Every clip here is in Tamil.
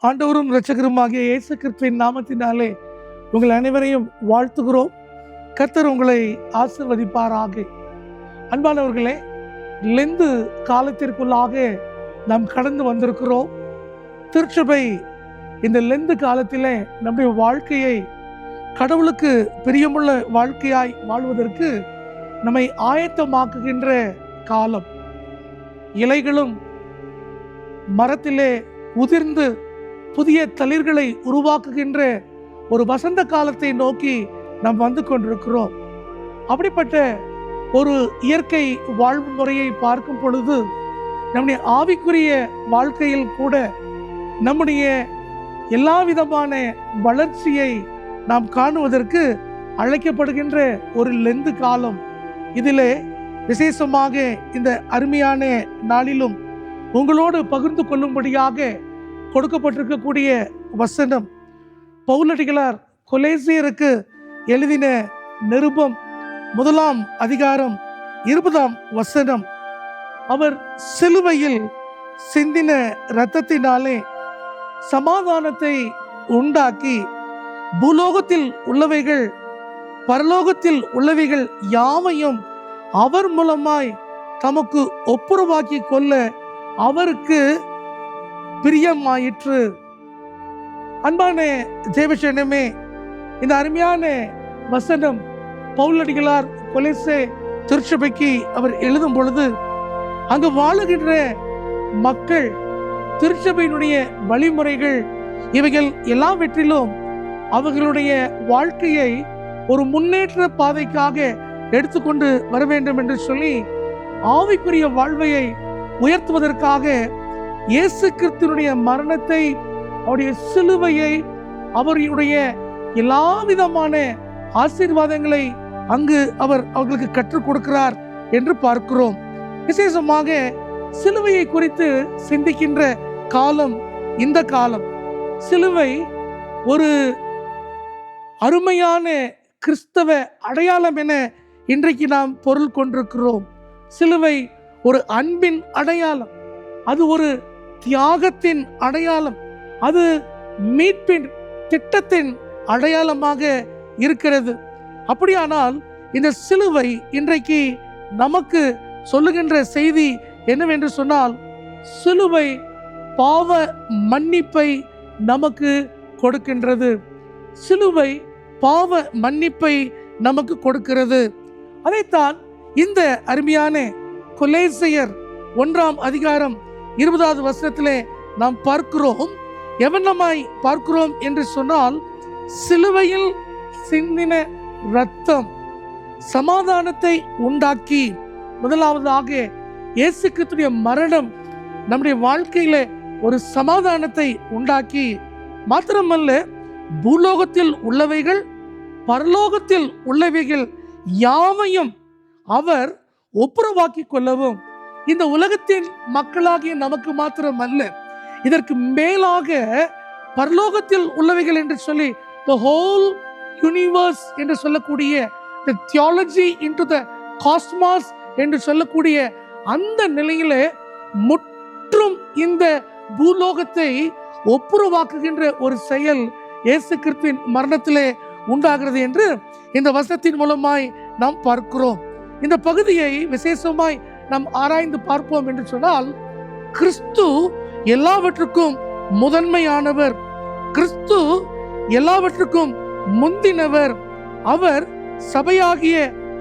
ஆண்டவரும் இரட்சகருமாகிய இயேசு கிறிஸ்துவின் நாமத்தினாலே உங்கள் அனைவரையும் வாழ்த்துகிறோம். கர்த்தர் உங்களை ஆசீர்வதிப்பாராக. அன்பானவர்களே, லெந்து காலத்திற்குள்ளாக நாம் கடந்து வந்திருக்கிறோம். திருச்சபை இந்த லெந்து காலத்திலே நம்முடைய வாழ்க்கையை கடவுளுக்கு பிரியமுள்ள வாழ்க்கையாய் வாழ்வதற்கு நம்மை ஆயத்தமாக்குகின்ற காலம். இலைகளும் மரத்திலே உதிர்ந்து புதிய தளிர்களை உருவாக்குகின்ற ஒரு வசந்த காலத்தை நோக்கி நாம் வந்து கொண்டிருக்கிறோம். அப்படிப்பட்ட ஒரு இயற்கை வாழ்வு முறையை பார்க்கும் பொழுது நம்முடைய ஆவிக்குரிய வாழ்க்கையில் கூட நம்முடைய எல்லா விதமான வளர்ச்சியை நாம் காணுவதற்கு அழைக்கப்படுகின்ற ஒரு லெந்து காலம். இதிலே விசேஷமாக இந்த அருமையான நாளிலும் உங்களோடு பகிர்ந்து கொள்ளும்படியாக கொடுக்கப்பட்டிருக்கக்கூடிய வசனம் பவுலடிகளார் கொலேசியருக்கு எழுதின நிருபம் 1 அதிகாரம் 20 அவர் சிலுவையில் சிந்தின இரத்தத்தினாலே சமாதானத்தை உண்டாக்கி பூலோகத்தில் உள்ளவைகள் பரலோகத்தில் உள்ளவைகள் யாவையும் அவர் மூலமாய் தமக்கு ஒப்புரவாக்கி கொள்ள அவருக்கு பிரியமாயிற்று. அன்பான தேவசனமே, இந்த அருமையான வசனம் பவுலடிகளார் கொலேசே திருச்சபைக்கு அவர் எழுதும் பொழுது அங்கு வாழுகின்ற மக்கள், திருச்சபையினுடைய வழிமுறைகள், இவைகள் எல்லாவற்றிலும் அவர்களுடைய வாழ்க்கையை ஒரு முன்னேற்ற பாதைக்காக எடுத்துக்கொண்டு வர வேண்டும் என்று சொல்லி ஆவிக்குரிய வாழ்வையை உயர்த்துவதற்காக இயேசு கிறிஸ்துவினுடைய மரணத்தை, அவருடைய சிலுவையை, அவருடைய எல்லா விதமான ஆசீர்வாதங்களை அங்கு அவர் அவர்களுக்கு கற்றுக் கொடுக்கிறார் என்று பார்க்கிறோம். விசேஷமாக சிலுவையை குறித்து சிந்திக்கின்ற காலம் இந்த காலம். சிலுவை ஒரு அருமையான கிறிஸ்தவ அடையாளம் என இன்றைக்கு நாம் பொருள் கொண்டிருக்கிறோம். சிலுவை ஒரு அன்பின் அடையாளம், அது ஒரு தியாகத்தின் அடையாளம், அது மீட்பின் திட்டத்தின் அடையாளமாக இருக்கிறது. அப்படியானால் இந்த சிலுவை இன்றைக்கு நமக்கு சொல்லுகின்ற செய்தி என்னவென்று சொன்னால், சிலுவை பாவ மன்னிப்பை நமக்கு கொடுக்கின்றது. சிலுவை பாவ மன்னிப்பை நமக்கு கொடுக்கிறது. அதைத்தான் இந்த அருமையான கொலேசியர் 1 அதிகாரம் 20 நாம் பார்க்கிறோம். எவனமாய் பார்க்கிறோம் என்று சொன்னால், சிலுவையில் சிந்தின இரத்தம் சமாதானத்தை உண்டாக்கி, முதலாவதாக இயேசு கிறிஸ்துவின் மரணம் நம்முடைய வாழ்க்கையில ஒரு சமாதானத்தை உண்டாக்கி, மாத்திரமல்ல பூலோகத்தில் உள்ளவைகள் பரலோகத்தில் உள்ளவைகள் யாவையும் அவர் ஒப்புரவாக்கி கொள்ளவும், இந்த உலகத்தின் மக்களாகிய நமக்கு மாத்திரம் அல்ல, இதற்கு மேலாக பரலோகத்தில் உள்ளவைகள் என்று சொல்லி the whole universe என்று சொல்லக்கூடிய the theology into the cosmos என்று சொல்லக்கூடிய அந்த நிலையிலே முற்றும் இந்த பூலோகத்தை ஒப்புரவாக்குகின்ற ஒரு செயல் இயேசு கிறிஸ்துவின் மரணத்திலே உண்டாகிறது என்று இந்த வசனத்தின் மூலமாய் நாம் பார்க்கிறோம். இந்த பகுதியை விசேஷமாய் நாம் ஆராய்ந்து பார்ப்போம் என்று சொன்னால், கிறிஸ்து எல்லாவற்றுக்கும் முதன்மையானவர், கிறிஸ்து எல்லாவற்றுக்கும் முந்தினவர், அவர் சபையாகிய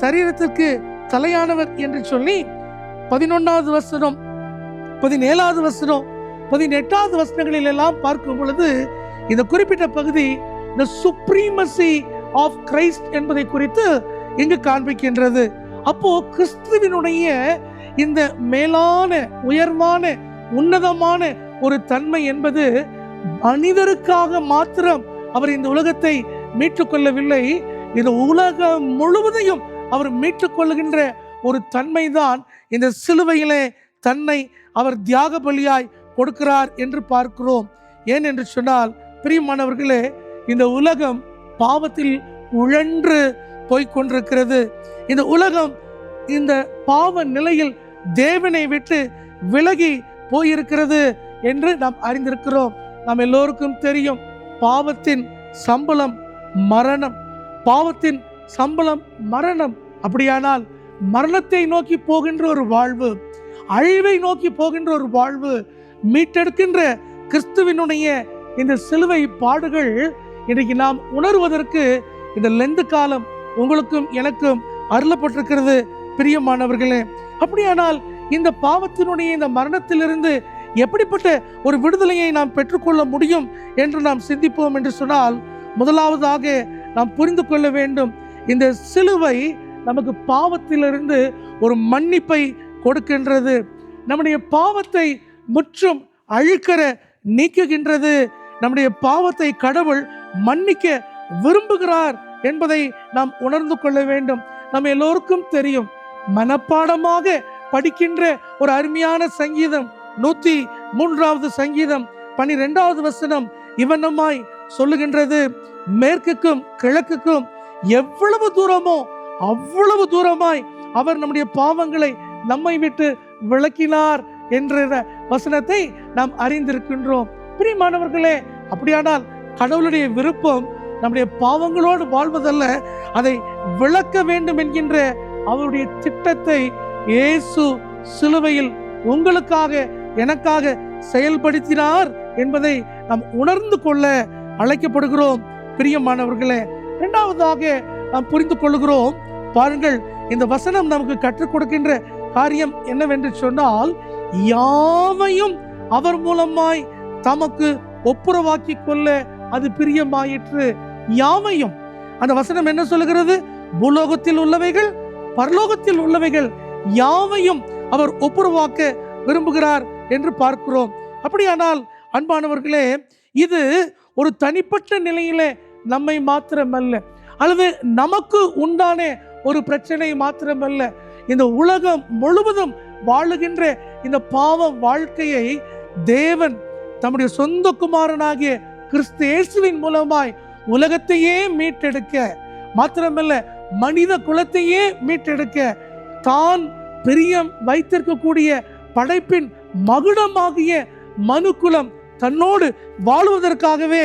சரீரத்திற்கு தலையானவர் என்று சொல்லி 11வது வசனம், 17வது வசனம், 18வது வசனங்களில் எல்லாம் பார்க்கும் பொழுது இந்த குறிப்பிட்ட பகுதி the supremacy of Christ என்பதை குறித்து இங்கு காண்பிக்கின்றது. அப்போ கிறிஸ்துவினுடைய இந்த மேலான உயர்வான உன்னதமான ஒரு தன்மை என்பது மனிதருக்காக மாத்திரம் அவர் இந்த உலகத்தை மீட்டுக் கொள்ளவில்லை, இந்த உலகம் முழுவதையும் அவர் மீட்டுக் கொள்ளுகின்ற ஒரு தன்மைதான் இந்த சிலுவையிலே தன்னை அவர் தியாக பலியாய் கொடுக்கிறார் என்று பார்க்கிறோம். ஏன் என்று சொன்னால், பிரியமானவர்களே, இந்த உலகம் பாவத்தில் உழன்று போய்கொண்டிருக்கிறது. இந்த உலகம் இந்த பாவ நிலையில் தேவனை விட்டு விலகி போயிருக்கிறது என்று நாம் அறிந்திருக்கிறோம். நாம் எல்லோருக்கும் தெரியும், பாவத்தின் சம்பளம் மரணம். பாவத்தின் சம்பளம் மரணம். அப்படியானால் மரணத்தை நோக்கி போகின்ற ஒரு வாழ்வு, அழிவை நோக்கி போகின்ற ஒரு வாழ்வு, மீட்டெடுக்கின்ற கிறிஸ்துவினுடைய இந்த சிலுவை பாடுகள் இன்றைக்கு நாம் உணர்வதற்கு இந்த லெந்து காலம் உங்களுக்கும் எனக்கும் அருளப்பட்டிருக்கிறது பிரியமானவர்களே. அப்படியானால் இந்த பாவத்தினுடைய இந்த மரணத்திலிருந்து எப்படிப்பட்ட ஒரு விடுதலையை நாம் பெற்றுக்கொள்ள முடியும் என்று நாம் சிந்திப்போம் என்று சொன்னால், முதலாவதாக நாம் புரிந்து கொள்ள வேண்டும், இந்த சிலுவை நமக்கு பாவத்திலிருந்து ஒரு மன்னிப்பை கொடுக்கின்றது. நம்முடைய பாவத்தை முற்றும் அழிக்கிற நீக்குகின்றது. நம்முடைய பாவத்தை கடவுள் மன்னிக்க விரும்புகிறார் என்பதை நாம் உணர்ந்து கொள்ள வேண்டும். நம்ம எல்லோருக்கும் தெரியும், மனப்பாடமாக படிக்கின்ற ஒரு அருமையான சங்கீதம் 103வது சங்கீதம் 12வது வசனம் இவனமாய் சொல்லுகின்றது, மேற்குக்கும் கிழக்குக்கும் எவ்வளவு தூரமோ அவ்வளவு தூரமாய் அவர் நம்முடைய பாவங்களை நம்மை விட்டு விலக்கினார் என்ற வசனத்தை நாம் அறிந்திருக்கின்றோம். பிரியமானவர்களே, அப்படியானால் கடவுளுடைய விருப்பம் நம்முடைய பாவங்களோடு வாழ்வதல்ல, அதை விளக்க வேண்டும் என்கின்ற அவருடைய திட்டத்தை இயேசு சிலுவையில் உங்களுக்காக எனக்காக செயல்படுத்தினார் என்பதை நாம் உணர்ந்து கொள்ள அழைக்கப்படுகிறோம். பிரியமானவர்களே, இரண்டாவதாக நாம் புரிந்து கொள்கிறோம். பாருங்கள், இந்த வசனம் நமக்கு கற்றுக் கொடுக்கின்ற காரியம் என்னவென்று சொன்னால், யாவையும் அவர் மூலமாய் தமக்கு ஒப்புரவாக்கி கொள்ள அது பிரியமாயிற்று. யாவையும், அந்த வசனம் என்ன சொல்லுகிறது? பூலோகத்தில் உள்ளவைகள் பரலோகத்தில் உள்ளவைகள் யாவையும் அவர் ஒப்புரவாக்க விரும்புகிறார் என்று பார்க்கிறோம். அப்படியானால் அன்பானவர்களே, இது ஒரு தனிப்பட்ட நிலையிலே நம்மை மாத்திரமல்ல, அல்லது நமக்கு உண்டான ஒரு பிரச்சனை மாத்திரமல்ல, இந்த உலகம் முழுவதும் வாழுகின்ற இந்த பாவ வாழ்க்கையை தேவன் தம்முடைய சொந்த குமாரனாகிய கிறிஸ்து இயேசுவின் மூலமாய் உலகத்தையே மீட்டெடுக்க, மாத்திரமல்ல மனித குலத்தையே மீட்டெடுக்க, தான் பிரியம் வைத்திருக்கக்கூடிய படைப்பின் மகுடமாகிய மனுக்குலம் தன்னோடு வாழ்வதற்காகவே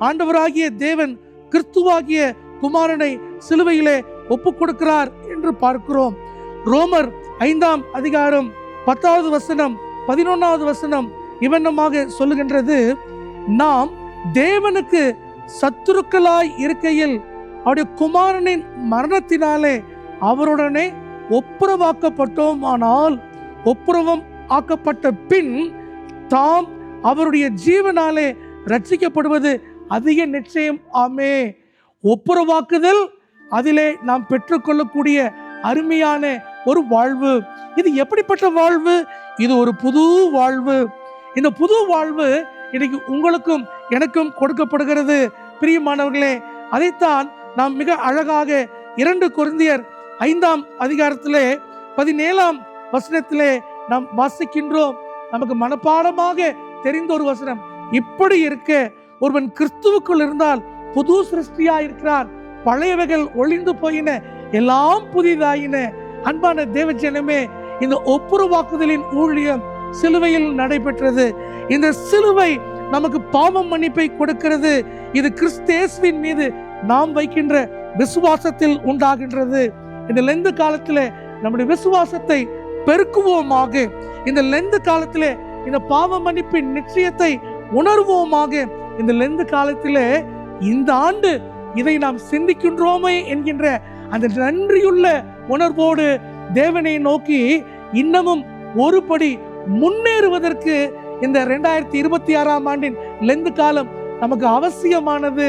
ஆண்டவராகிய தேவன் கிறிஸ்துவாகிய குமாரனை சிலுவையிலே ஒப்பு கொடுக்கிறார் என்று பார்க்கிறோம். ரோமர் 5ஆம் அதிகாரம் 10வது வசனம் 11வது வசனம் இவனமாக சொல்லுகின்றது, நாம் தேவனுக்கு சத்துருக்களாய் இருக்கையில் அவருடைய குமாரனின் மரணத்தினாலே அவருடனே ஒப்புரவாக்கப்பட்டோம். ஆனால் ஒப்புரவம் ஆக்கப்பட்ட பின் தாம் அவருடைய ஜீவனாலே ரட்சிக்கப்படுவது அதிக நிச்சயம். ஆமே. ஒப்புரவாக்குதல், அதிலே நாம் பெற்றுக்கொள்ளக்கூடிய அருமையான ஒரு வாழ்வு. இது எப்படிப்பட்ட வாழ்வு? இது ஒரு புது வாழ்வு. இந்த புது வாழ்வு இன்னைக்கு உங்களுக்கும் எனக்கும் கொடுக்கப்படுகிறது. பிரியமானவர்களே, அதைத்தான் நாம் மிக அழகாக 2 கொரிந்தியர் 5ஆம் அதிகாரத்திலே 17ஆம் வசனத்திலே நாம் வாசிக்கின்றோம். நமக்கு மனப்பாடமாக தெரிந்த ஒரு வசனம், இப்படி இருக்க ஒருவன் கிறிஸ்துவுக்குள் இருந்தால் புது சிருஷ்டியா இருக்கிறான், பழையவைகள் ஒளிந்து போயின, எல்லாம் புதிதாயின. அன்பான தேவஜனமே, இந்த ஒப்புரவாக்குதலின் ஊழியம் சிலுவையில் நடைபெற்றது. இந்த சிலுவை நமக்கு பாவம் மன்னிப்பை கொடுக்கிறது. இது கிறிஸ்து இயேசுவின் மீது நாம் வைக்கின்ற விசுவாசத்தில் உண்டாகின்றது. இந்த லெந்து காலத்திலே நம்முடைய விசுவாசத்தை பெருக்குவோமாக. இந்த லெந்து காலத்திலே இந்த பாவ மன்னிப்பின் நிச்சயத்தை உணர்வோமாக. இந்த லெந்து காலத்திலே இந்த ஆண்டு இதை நாம் சிந்திக்கின்றோமே என்கின்ற அந்த நன்றியுள்ள உணர்வோடு தேவனை நோக்கி இன்னமும் ஒரு படி முன்னேறுவதற்கு இந்த 2026ஆம் ஆண்டின் லெந்து காலம் நமக்கு அவசியமானது.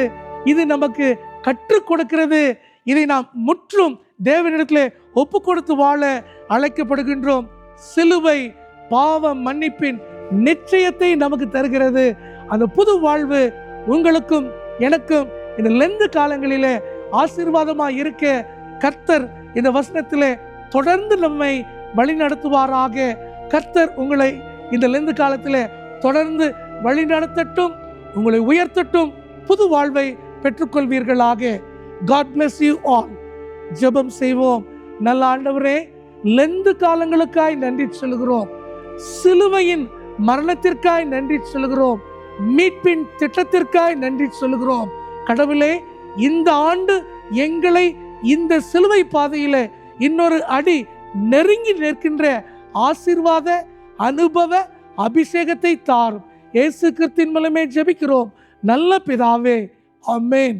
இது நமக்கு கற்றுக் கொடுக்கிறது. இதை நாம் முற்றும் தேவனிடத்திலே ஒப்பு கொடுத்து வாழ அழைக்கப்படுகின்றோம். சிலுவை பாவ மன்னிப்பின் நிச்சயத்தை நமக்கு தருகிறது. அந்த புது வாழ்வு உங்களுக்கும் எனக்கும் இந்த லெந்து காலங்களிலே ஆசீர்வாதமாய் இருக்க கர்த்தர் இந்த வசனத்திலே தொடர்ந்து நம்மை வழி நடத்துவாராக. கர்த்தர் உங்களை இந்த லெந்து காலத்திலே தொடர்ந்து வழி நடத்தட்டும், உங்களை உயர்த்தட்டும், புது வாழ்வை பெற்றுக்கொள்வீர்களாக. God bless you all. ஜெபம் செய்வோம். நல்ல ஆண்டவரே, லெந்து காலங்களுக்காய் நன்றி சொல்கிறோம். சிலுவையின் மரணத்திற்காய் நன்றி சொல்கிறோம். மீட்பின் திட்டத்திற்காய் நன்றி சொல்கிறோம். கடவுளே, இந்த ஆண்டு எங்களை இந்த சிலுவை பாதையில இன்னொரு அடி நெருங்கி நிற்கின்ற ஆசீர்வாத அனுபவ அபிஷேகத்தை தாரும். இயேசு கிறிஸ்துவின் மூலமே ஜெபிக்கிறோம் நல்ல பிதாவே, ஆமென்.